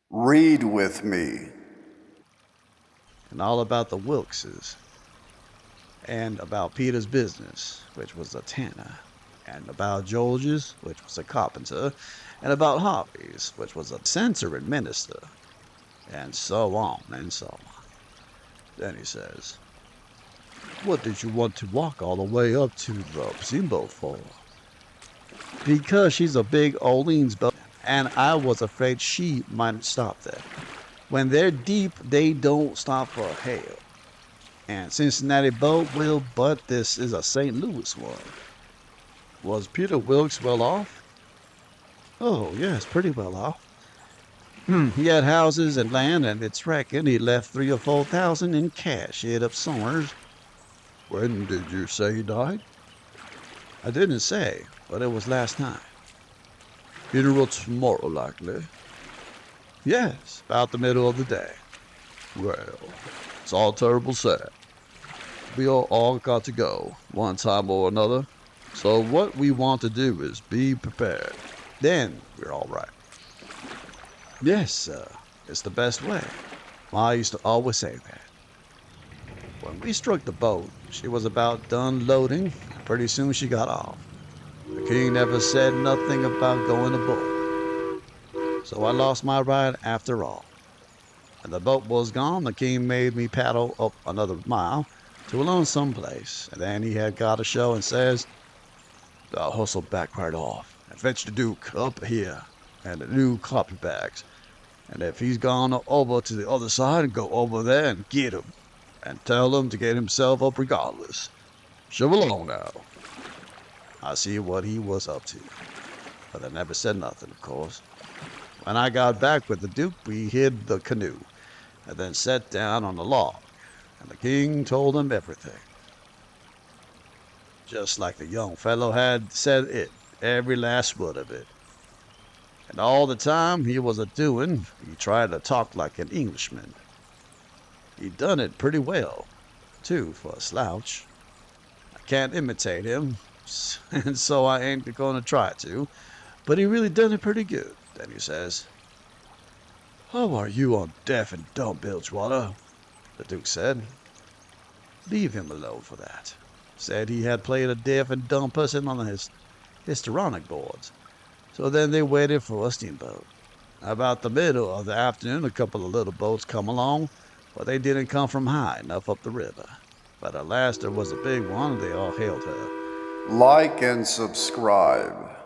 Read with me. And all about the Wilkses, and about Peter's business, which was a tanner, and about George's, which was a carpenter, and about Harvey's, which was a censor and minister, and so on and so on. Then he says, "What did you want to walk all the way up to the steamboat for?" "Because she's a big Orleans boat, and I was afraid she might stop there. When they're deep, they don't stop for hail. And Cincinnati boat will, but this is a St. Louis one." "Was Peter Wilkes well off?" "Oh, yes, pretty well off. He had houses and land, and it's reckoned he left 3 or 4 thousand in cash hid up somewheres." "When did you say he died?" "I didn't say, but it was last night." "Funeral tomorrow, likely?" "Yes, about the middle of the day." "Well, it's all terrible sad. We all got to go, one time or another. So what we want to do is be prepared. Then we're all right." "Yes, sir, it's the best way. Ma used to always say that." When we struck the boat, she was about done loading, and pretty soon she got off. The king never said nothing about going aboard. So I lost my ride after all. When the boat was gone, the king made me paddle up another mile to a lonesome place, and then he had got a show and says, "I'll hustle back right off and fetch the Duke up here and the new carpetbags. And if he's gone over to the other side, go over there and get him. And tell him to get himself up regardless. Shove along now." I see what he was up to, but I never said nothing, of course. When I got back with the Duke, we hid the canoe, and then sat down on a log, and the king told him everything. Just like the young fellow had said it, every last word of it. And all the time he was a-doing, he tried to talk like an Englishman. He done it pretty well, too, for a slouch. I can't imitate him, and so I ain't going to try to, but he really done it pretty good. Then he says, "How are you on deaf and dumb, Bilgewater?" the Duke said. Leave him alone for that. Said he had played a deaf and dumb person on his histrionic boards. So then they waited for a steamboat. About the middle of the afternoon, a couple of little boats come along, but they didn't come from high enough up the river. But at last there was a big one, and they all hailed her. Like and subscribe.